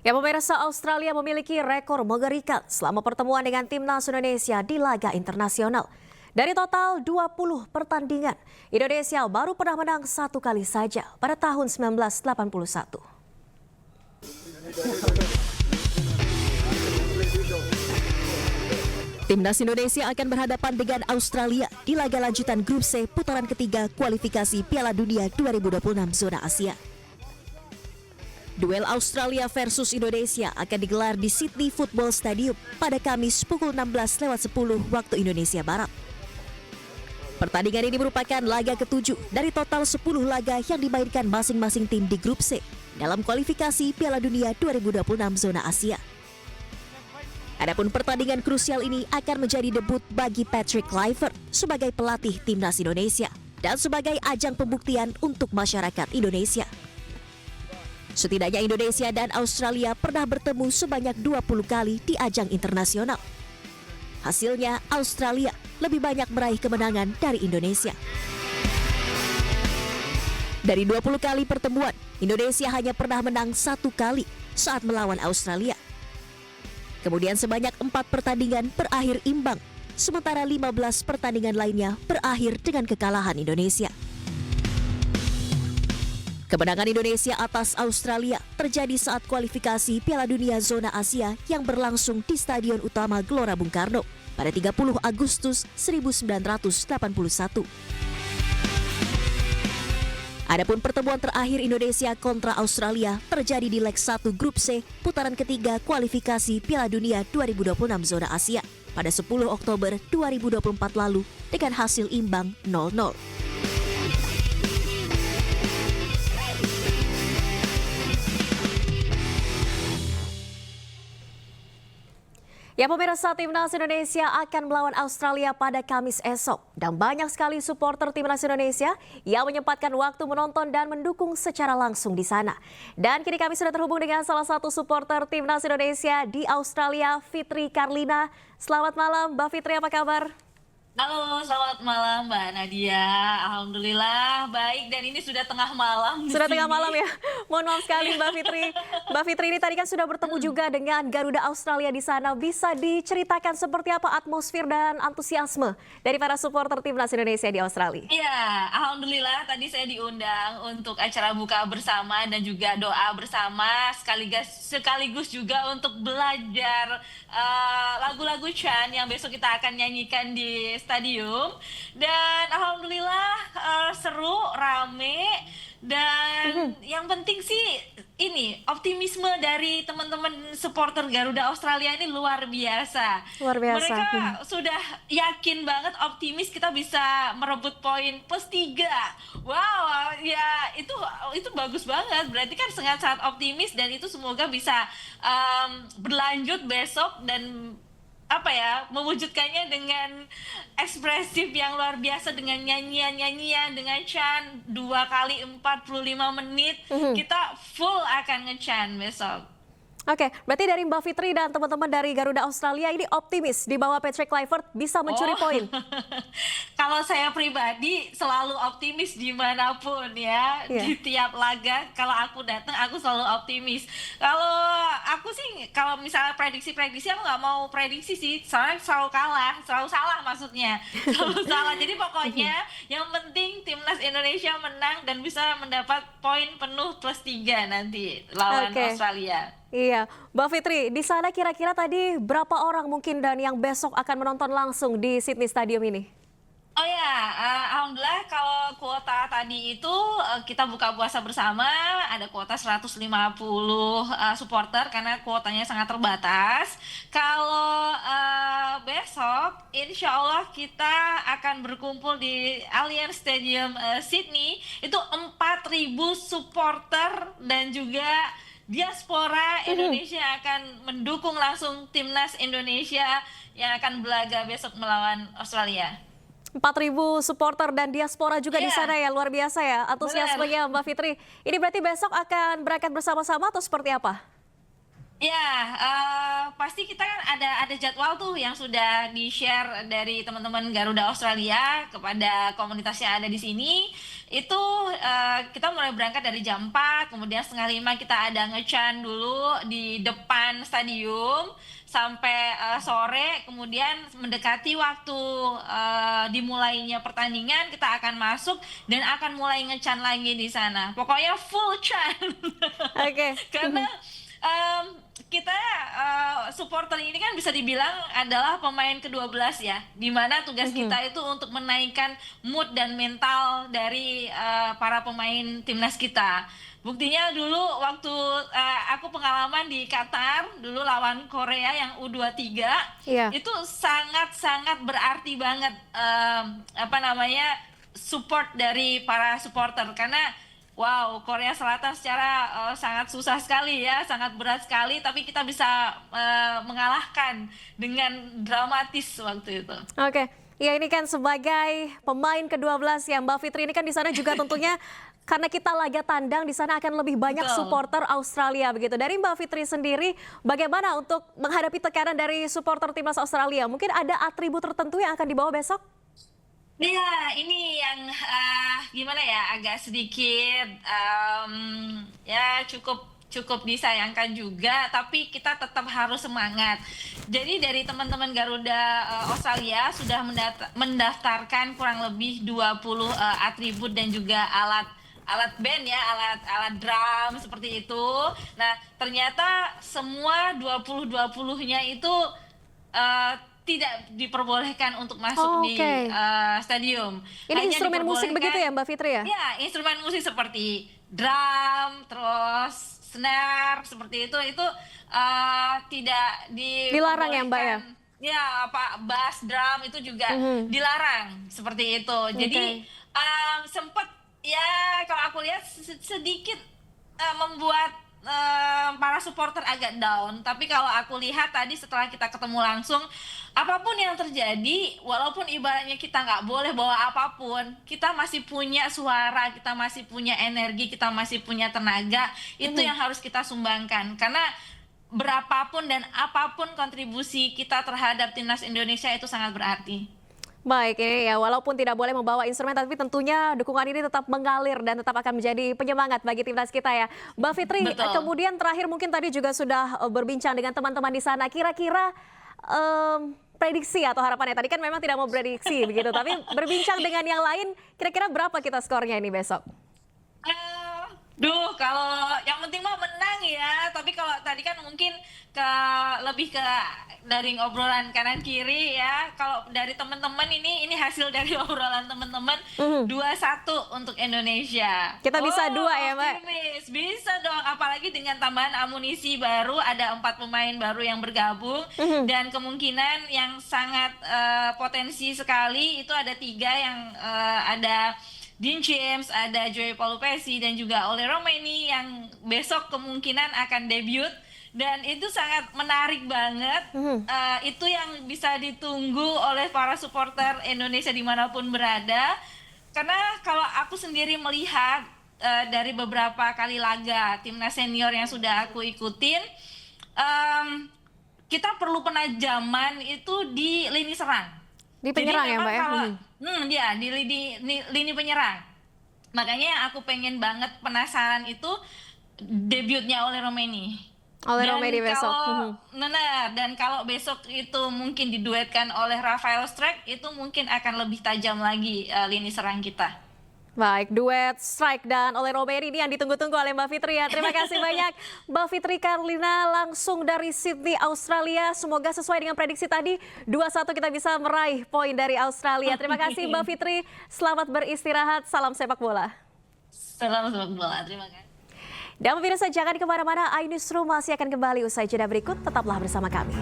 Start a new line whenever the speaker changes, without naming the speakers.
Ya, pemirsa, Australia memiliki rekor mengerikan selama pertemuan dengan timnas Indonesia di laga internasional. Dari total 20 pertandingan, Indonesia baru pernah menang satu kali saja pada tahun 1981. Timnas Indonesia akan berhadapan dengan Australia di laga lanjutan Grup C putaran ketiga kualifikasi Piala Dunia 2026 zona Asia. Duel Australia versus Indonesia akan digelar di Sydney Football Stadium pada Kamis pukul 16.10 waktu Indonesia Barat. Pertandingan ini merupakan laga ketujuh dari total 10 laga yang dimainkan masing-masing tim di Grup C dalam kualifikasi Piala Dunia 2026 zona Asia. Adapun pertandingan krusial ini akan menjadi debut bagi Patrick Kluivert sebagai pelatih timnas Indonesia dan sebagai ajang pembuktian untuk masyarakat Indonesia. Setidaknya Indonesia dan Australia pernah bertemu sebanyak 20 kali di ajang internasional. Hasilnya, Australia lebih banyak meraih kemenangan dari Indonesia. Dari 20 kali pertemuan, Indonesia hanya pernah menang satu kali saat melawan Australia. Kemudian sebanyak 4 pertandingan berakhir imbang, sementara 15 pertandingan lainnya berakhir dengan kekalahan Indonesia. Kemenangan Indonesia atas Australia terjadi saat kualifikasi Piala Dunia Zona Asia yang berlangsung di Stadion Utama Gelora Bung Karno pada 30 Agustus 1981. Adapun pertemuan terakhir Indonesia kontra Australia terjadi di leg 1 Grup C putaran ketiga kualifikasi Piala Dunia 2026 Zona Asia pada 10 Oktober 2024 lalu dengan hasil imbang 0-0. Ya, pemirsa, timnas Indonesia akan melawan Australia pada Kamis esok. Dan banyak sekali supporter timnas Indonesia yang menyempatkan waktu menonton dan mendukung secara langsung di sana. Dan kini kami sudah terhubung dengan salah satu supporter timnas Indonesia di Australia, Fitri Karlina. Selamat malam, Mbak Fitri, apa kabar?
Halo, selamat malam Mbak Nadia. Alhamdulillah baik, dan ini sudah tengah malam di
Sudah tengah
sini.
malam ya. Mohon maaf sekali Mbak Fitri. Mbak Fitri, ini tadi kan sudah bertemu juga dengan Garuda Australia di sana. Bisa diceritakan seperti apa atmosfer dan antusiasme dari para supporter timnas Indonesia di Australia?
Iya, alhamdulillah tadi saya diundang untuk acara buka bersama dan juga doa bersama, sekaligus juga untuk belajar lagu-lagu Chan yang besok kita akan nyanyikan di stadium. Dan alhamdulillah seru, rame, dan yang penting sih ini optimisme dari teman-teman supporter Garuda Australia ini luar biasa.
Luar biasa.
Mereka sudah yakin banget, optimis kita bisa merebut poin +3. Wow, ya itu bagus banget. Berarti kan sangat-sangat optimis, dan itu semoga bisa berlanjut besok dan mewujudkannya dengan ekspresif yang luar biasa, dengan nyanyian-nyanyian, dengan Chan 2 kali 45 menit. Kita full akan nge-Chan besok.
Oke, berarti dari Mbak Fitri dan teman-teman dari Garuda Australia ini optimis di bawah Patrick Kluivert bisa mencuri poin.
Kalau saya pribadi selalu optimis dimanapun ya, di tiap laga. Kalau aku datang, aku selalu optimis. Kalau aku sih, kalau misalnya prediksi aku nggak mau prediksi sih, soalnya selalu kalah, selalu salah maksudnya, selalu salah. Jadi pokoknya yang penting timnas Indonesia menang dan bisa mendapat poin penuh +3 nanti lawan Australia.
Iya, Mbak Fitri, di sana kira-kira tadi berapa orang mungkin dan yang besok akan menonton langsung di Sydney Stadium ini?
Oh ya, alhamdulillah kalau kuota tadi itu kita buka puasa bersama, ada kuota 150 supporter karena kuotanya sangat terbatas. Kalau besok, insya Allah kita akan berkumpul di Allianz Stadium Sydney, itu 4.000 supporter dan juga diaspora Indonesia akan mendukung langsung timnas Indonesia yang akan berlaga besok melawan Australia.
4.000 supporter dan diaspora juga di sana ya, luar biasa ya antusiasmenya Mbak Fitri. Ini berarti besok akan berangkat bersama-sama atau seperti apa?
Ya, pasti kita kan ada jadwal tuh yang sudah di-share dari teman-teman Garuda Australia kepada komunitas yang ada di sini. Itu kita mulai berangkat dari jam 4, kemudian setengah 5 kita ada nge-chant dulu di depan stadium sampai sore, kemudian mendekati waktu dimulainya pertandingan kita akan masuk dan akan mulai nge-chant lagi di sana. Pokoknya full chant.
Oke.
Karena kita supporter ini kan bisa dibilang adalah pemain ke-12 ya, di mana tugas kita itu untuk menaikkan mood dan mental dari para pemain timnas kita. Buktinya dulu waktu aku pengalaman di Qatar dulu lawan Korea yang U23,
Iya.
itu sangat-sangat berarti banget apa namanya support dari para supporter karena wow, Korea Selatan secara sangat susah sekali ya, sangat berat sekali, tapi kita bisa mengalahkan dengan dramatis waktu itu.
Oke, ya ini kan sebagai pemain ke-12 ya Mbak Fitri, ini kan di sana juga tentunya karena kita laga tandang di sana akan lebih banyak
Betul.
supporter Australia begitu. Dari Mbak Fitri sendiri, bagaimana untuk menghadapi tekanan dari supporter timnas Australia? Mungkin ada atribut tertentu yang akan dibawa besok?
Iya, ini yang gimana ya, agak sedikit ya cukup disayangkan juga, tapi kita tetap harus semangat. Jadi dari teman-teman Garuda Australia sudah mendaftarkan kurang lebih 20 atribut dan juga alat band ya, alat drum seperti itu. Nah, ternyata semua 20-20-nya itu tidak diperbolehkan untuk masuk di stadium.
Ini
Hanya
instrumen musik begitu ya Mbak Fitri ya?
Ya, instrumen musik seperti drum, terus snare seperti itu tidak
Dilarang ya, Mbak, ya?
Ya, apa bass drum itu juga dilarang seperti itu. Jadi sempat ya kalau aku lihat sedikit membuat para supporter agak down, tapi kalau aku lihat tadi setelah kita ketemu langsung, apapun yang terjadi, walaupun ibaratnya kita nggak boleh bawa apapun, kita masih punya suara, kita masih punya energi, kita masih punya tenaga, itu yang harus kita sumbangkan. Karena berapapun dan apapun kontribusi kita terhadap timnas Indonesia itu sangat berarti.
Baik, ini ya walaupun tidak boleh membawa instrumen, tapi tentunya dukungan ini tetap mengalir dan tetap akan menjadi penyemangat bagi timnas kita ya. Mbak Fitri,
Betul.
kemudian terakhir mungkin tadi juga sudah berbincang dengan teman-teman di sana. Kira-kira prediksi atau harapannya, tadi kan memang tidak mau prediksi begitu, tapi berbincang dengan yang lain, kira-kira berapa kita skornya ini besok?
Kalau yang penting mah menang ya, tapi kalau tadi kan mungkin lebih ke dari obrolan kanan kiri ya. Kalau dari teman-teman ini hasil dari obrolan teman-teman 2-1 untuk Indonesia.
Kita bisa 2 ya, Mbak?
Optimis. Bisa dong, apalagi dengan tambahan amunisi baru, ada 4 pemain baru yang bergabung dan kemungkinan yang sangat potensi sekali itu ada 3 yang ada Dean James, ada Joey Palupesi dan juga Ole Romeni yang besok kemungkinan akan debut dan itu sangat menarik banget. Itu yang bisa ditunggu oleh para supporter Indonesia dimanapun berada. Karena kalau aku sendiri melihat dari beberapa kali laga timnas senior yang sudah aku ikutin, kita perlu penajaman itu di lini serang.
Di penyerang ya Mbak ya?
Ya, di lini penyerang. Makanya yang aku pengen banget penasaran itu debutnya Ole Romeni.
Ole Romeni besok.
Dan kalau besok itu mungkin diduetkan oleh Rafael Strijk, itu mungkin akan lebih tajam lagi lini serang kita.
Baik, duet Strijk dan Ole Romeni ini yang ditunggu-tunggu oleh Mbak Fitri ya. Terima kasih banyak Mbak Fitri Karlina langsung dari Sydney, Australia. Semoga sesuai dengan prediksi tadi, 2-1 kita bisa meraih poin dari Australia. Terima kasih Mbak Fitri, selamat beristirahat, salam sepak bola.
Salam sepak bola, terima kasih.
Dan pemirsa jangan kemana-mana, iNewsroom masih akan kembali usai jeda berikut, tetaplah bersama kami.